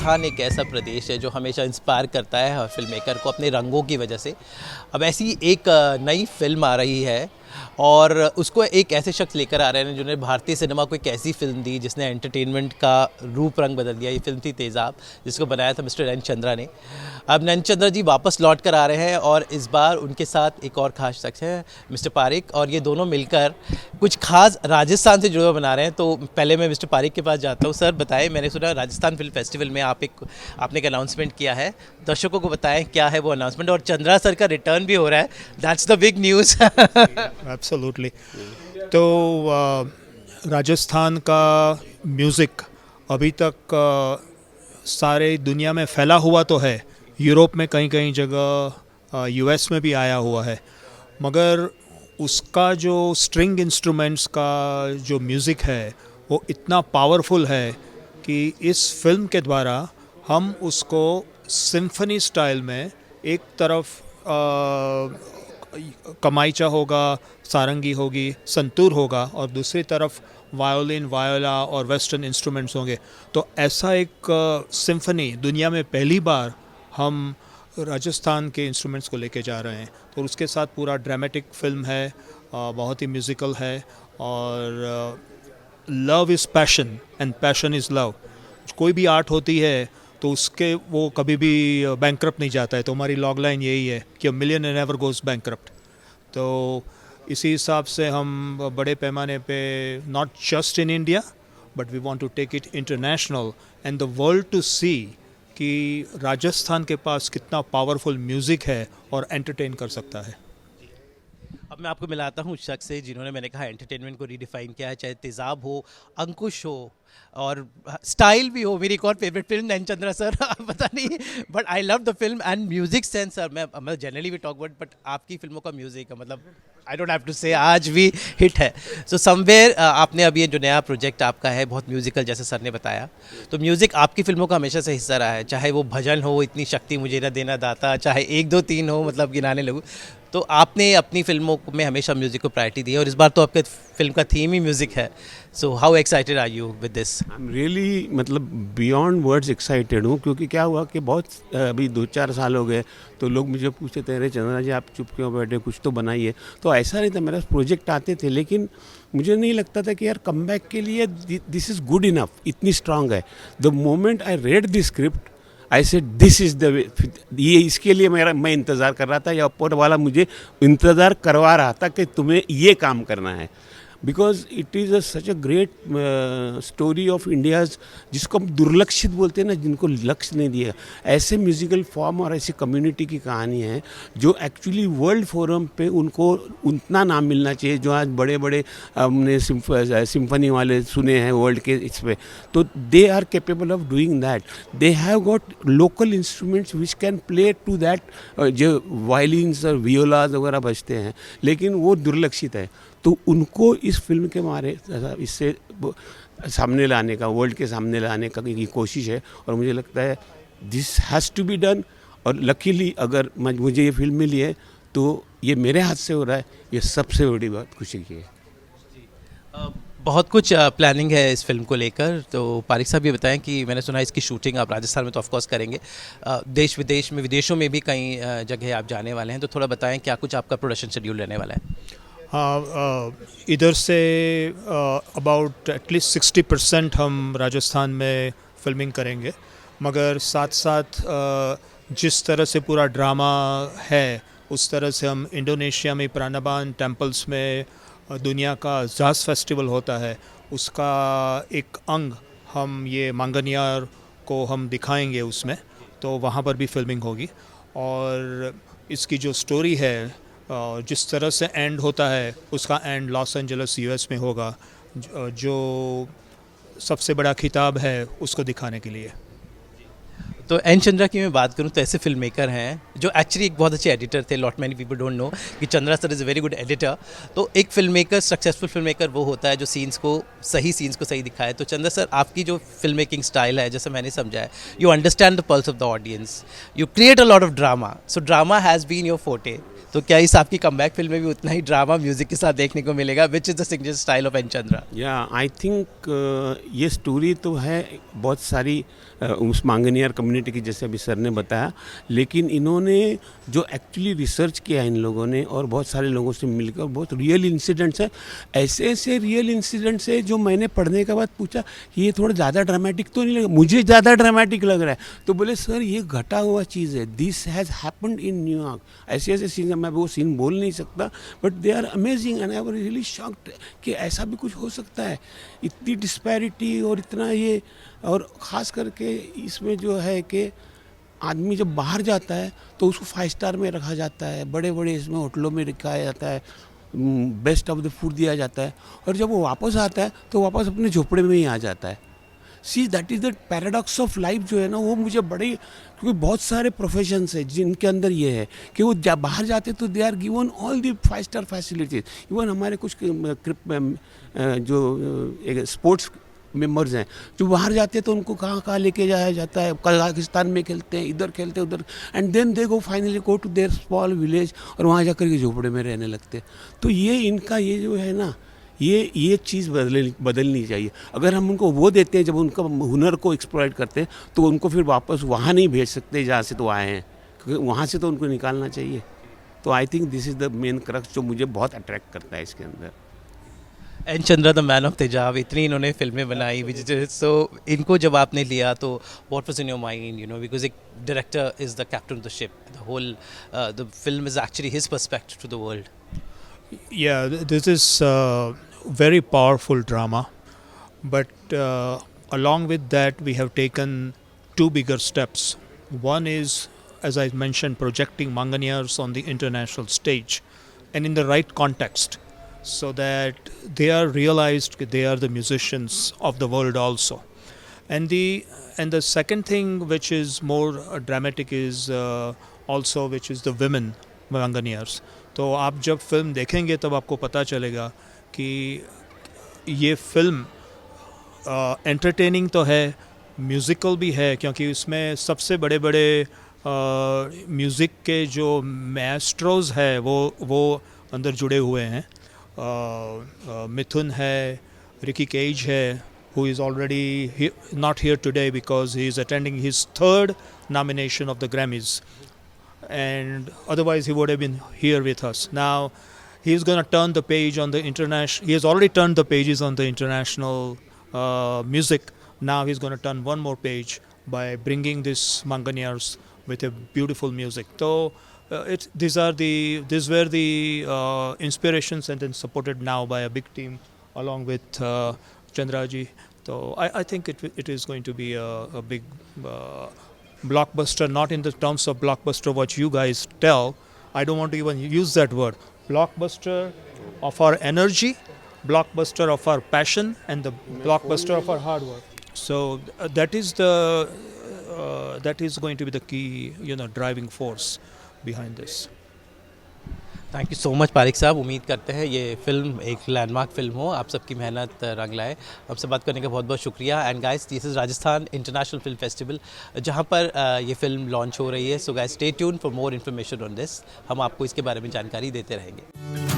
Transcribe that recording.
राजस्थान एक ऐसा प्रदेश है जो हमेशा इंस्पायर करता है हर फिल्म मेकर को अपने रंगों की वजह से। अब ऐसी एक नई फिल्म आ रही है और उसको एक ऐसे शख्स लेकर आ रहे हैं जिन्होंने भारतीय सिनेमा को एक ऐसी फिल्म दी जिसने एंटरटेनमेंट का रूप रंग बदल दिया। ये फिल्म थी तेज़ाब, जिसको बनाया था मिस्टर नैन चंद्रा ने। अब नैन चंद्रा जी वापस लौट कर आ रहे हैं और इस बार उनके साथ एक और ख़ास शख्स है मिस्टर पारिक, और ये दोनों मिलकर कुछ खास राजस्थान से जुड़े हुए बना रहे हैं। तो पहले मैं मिस्टर पारिक के पास जाता हूँ। सर बताएं, मैंने सुना राजस्थान फिल्म फेस्टिवल में आपने एक अनाउंसमेंट किया है, दर्शकों को बताएं क्या है वो अनाउंसमेंट, और चंद्रा सर का रिटर्न भी हो रहा है। That's the big news. Absolutely. तो राजस्थान का म्यूज़िक अभी तक सारे दुनिया में फैला हुआ तो है, यूरोप में कहीं कहीं जगह, यूएस में भी आया हुआ है, मगर उसका जो स्ट्रिंग इंस्ट्रूमेंट्स का जो म्यूज़िक है वो इतना पावरफुल है कि इस फिल्म के द्वारा हम उसको सिम्फनी स्टाइल में, एक तरफ कमाईचा होगा, सारंगी होगी, संतूर होगा, और दूसरी तरफ वायोलिन, वायोला और वेस्टर्न इंस्ट्रूमेंट्स होंगे। तो ऐसा एक सिम्फनी दुनिया में पहली बार हम राजस्थान के इंस्ट्रूमेंट्स को लेके जा रहे हैं। तो उसके साथ पूरा ड्रामेटिक फिल्म है, बहुत ही म्यूज़िकल है, और love is passion and passion is love. कोई भी आर्ट होती है तो उसके वो कभी भी बैंकरप्ट नहीं जाता है। तो हमारी लॉग लाइन यही है कि मिलियन नेवर गोज़ बैंकरप्ट। तो इसी हिसाब से हम बड़े पैमाने पे, not just in India but we want to take it international and the world to see कि राजस्थान के पास कितना पावरफुल म्यूज़िक है और एंटरटेन कर सकता है। अब मैं आपको मिलाता हूँ उस शख्स से जिन्होंने, मैंने कहा, एंटरटेनमेंट को रीडिफाइन किया है। चाहे तेज़ाब हो, अंकुश हो और स्टाइल भी हो। मेरी एक और फेवरेट फिल्म नैन चंद्रा सर, पता नहीं, but I love the film and music sense. Sir मैं जनरली भी टॉक अबाउट, बट आपकी फिल्मों का म्यूजिक मतलब आई डोंट हैव टू से आज भी हिट है। सो समवेयर आपने अभी ये जो नया प्रोजेक्ट आपका है बहुत म्यूजिकल, जैसे सर ने बताया, तो म्यूजिक आपकी फिल्मों का हमेशा से हिस्सा रहा है। चाहे वो भजन हो, इतनी शक्ति मुझे न देना दाता, चाहे 1 2 3 हो, मतलब गिनाने लगूँ, तो आपने अपनी फिल्मों में हमेशा म्यूज़िक को प्रायोरिटी दी है, और इस बार तो आपके फिल्म का थीम ही म्यूज़िक है। So how excited are you with this? I am really, मतलब बियॉन्ड वर्ड्स एक्साइटेड हूँ, क्योंकि क्या हुआ कि बहुत अभी 2-4 साल हो गए तो लोग मुझे पूछते थे, अरे चंद्रा जी आप चुप क्यों बैठे, कुछ तो बनाइए। तो ऐसा नहीं था, मेरा प्रोजेक्ट आते थे, लेकिन मुझे नहीं लगता था कि यार कम बैक के लिए दिस इज़ गुड इनफ, इतनी स्ट्रांग है। The moment I read the script I said this is the way. ये इसके लिए मैं इंतज़ार कर रहा था, या ऊपर वाला मुझे इंतज़ार करवा रहा था कि तुम्हें ये काम करना है, because it is such a great story of India's, जिसको हम दुर्लक्षित बोलते हैं ना, जिनको लक्ष्य नहीं दिया। ऐसे म्यूज़िकल फॉर्म और ऐसी कम्युनिटी की कहानी है जो एक्चुअली वर्ल्ड फोरम पे उनको उतना नाम मिलना चाहिए, जो आज बड़े बड़े हमने सिम्फनी वाले सुने हैं वर्ल्ड के इस पे। तो they are capable of doing that. They have got local instruments which can play to that, जो वायलिन्स और वियोलाज वगैरह बजते हैं, लेकिन वो दुर्लक्षित है। तो उनको इस फिल्म के मारे इससे सामने लाने का, वर्ल्ड के सामने लाने का की कोशिश है, और मुझे लगता है this has to be done. और लकीली अगर मुझे ये फिल्म मिली है तो ये मेरे हाथ से हो रहा है, ये सबसे बड़ी बात खुशी की है। बहुत कुछ प्लानिंग है इस फिल्म को लेकर, तो पारिक साहब ये बताएं कि मैंने सुना है इसकी शूटिंग आप राजस्थान में तो ऑफकोर्स करेंगे, देश विदेश में, विदेशों में भी कई जगह आप जाने वाले हैं, तो थोड़ा बताएं क्या कुछ आपका प्रोडक्शन शेड्यूल रहने वाला है? हाँ, इधर से अबाउट एटलीस्ट 60% हम राजस्थान में फिल्मिंग करेंगे, मगर साथ साथ जिस तरह से पूरा ड्रामा है उस तरह से हम इंडोनेशिया में प्राणाबान टेम्पल्स में दुनिया का जाज़ फेस्टिवल होता है, उसका एक अंग हम ये मांगनियार को हम दिखाएंगे उसमें, तो वहाँ पर भी फिल्मिंग होगी। और इसकी जो स्टोरी है, जिस तरह से एंड होता है, उसका एंड लॉस एंजल्स यूएस में होगा, जो सबसे बड़ा खिताब है उसको दिखाने के लिए। तो एन चंद्रा की मैं बात करूं तो ऐसे फिल्म मेकर हैं जो एक्चुअली एक बहुत अच्छे एडिटर थे। Lot many people don't know कि Chandra sir is a very good editor. तो एक film maker, successful film maker वो होता है जो सीन्स को सही दिखाए। तो चंद्रा सर, आपकी जो फिल्म मेकिंग स्टाइल है, जैसे मैंने समझा है, you understand the pulse of the audience, you create a lot of drama, so drama has been your forte. तो क्या इस आपकी कमबैक फिल्म में भी उतना ही ड्रामा म्यूजिक के साथ देखने को मिलेगा, which is the signature style of N Chandra? या आई थिंक ये स्टोरी तो है बहुत सारी उस मांगनियार कम्युनिटी की, जैसे अभी सर ने बताया, लेकिन इन्होंने जो एक्चुअली रिसर्च किया इन लोगों ने और बहुत सारे लोगों से मिलकर, बहुत रियल इंसिडेंट्स हैं, ऐसे ऐसे रियल इंसिडेंट्स है जो मैंने पढ़ने के बाद पूछा कि ये थोड़ा ज़्यादा ड्रामेटिक तो नहीं लगा, मुझे ज़्यादा ड्रामेटिक लग रहा है। तो बोले सर ये घटा हुआ चीज़ है, this has happened in New York. ऐसे ऐसे सीन, मैं वो सीन बोल नहीं सकता, but they are amazing and I was really shocked कि ऐसा भी कुछ हो सकता है, इतनी डिस्पैरिटी और इतना ये। और ख़ास करके इसमें जो है कि आदमी जब बाहर जाता है तो उसको 5 स्टार में रखा जाता है, बड़े बड़े इसमें होटलों में रखाया जाता है, बेस्ट ऑफ द फूड दिया जाता है, और जब वो वापस आता है तो वापस अपने झोपड़े में ही आ जाता है। See that is the paradox of life जो है ना, वो मुझे बड़े, क्योंकि बहुत सारे प्रोफेशंस है जिनके अंदर ये है कि वो बाहर जाते तो they are given all the 5 star facilities. Even हमारे कुछ जो स्पोर्ट्स मेंबर्स हैं जो बाहर जाते हैं तो उनको कहाँ कहाँ लेके जाया जाता है, कजाकिस्तान में खेलते हैं, इधर खेलते हैं, उधर, and then they go finally go to their small village और वहाँ जाकर के झोपड़े में रहने लगते हैं। तो ये इनका ये जो है ना, ये चीज़ बदलनी चाहिए। अगर हम उनको वो देते हैं, जब उनका हुनर को एक्सप्लॉइट करते हैं, तो उनको फिर वापस वहाँ नहीं भेज सकते जहाँ से तो आए हैं, क्योंकि वहाँ से तो उनको निकालना चाहिए। तो I think this is the main crux जो मुझे बहुत अट्रैक्ट करता है इसके अंदर। N Chandra the man of Tezaab, इतनी इन्होंने फिल्में बनाई, सो इनको जब आपने लिया तो what was in your mind, you know, because एक director is the captain of the ship, the whole the film is actually his perspective to the world. Yeah, this is very powerful drama, but along with that, we have taken 2 bigger steps. One is, as I mentioned, projecting Manganiyars on the international stage and in the right context, so that they are realized that they are the musicians of the world also. And the second thing, which is more dramatic, is also which is the women Manganiyars. तो आप जब film देखेंगे तब आपको पता चलेगा कि ये फिल्म एंटरटेनिंग तो है, म्यूज़िकल भी है, क्योंकि उसमें सबसे बड़े बड़े म्यूज़िक के जो मैस्ट्रोज है वो अंदर जुड़े हुए हैं. मिथुन है, रिकी केज है, who is already not here today because he is attending his 3rd nomination of the Grammys, and otherwise he would have been here with us. Now he is going to turn the page on the international, he has already turned the pages on the international music. Now he's going to turn one more page by bringing this Manganiyars with a beautiful music. So these were the inspirations, and then supported now by a big team along with Chandraji. So I think it is going to be a big blockbuster, not in the terms of blockbuster what you guys tell. I don't want to even use that word. Blockbuster of our energy, blockbuster of our passion, and the blockbuster of our hard work. So that is going to be the key, driving force behind this. Thank you so much Parikh साहब. उम्मीद करते हैं ये film एक landmark film हो, आप सबकी मेहनत रंग लाए. आपसे बात करने का बहुत बहुत शुक्रिया. And guys, this is Rajasthan international film festival, जहाँ पर ये फिल्म लॉन्च हो रही है. So guys, stay tune for more information on this. हम आपको इसके बारे में जानकारी देते रहेंगे.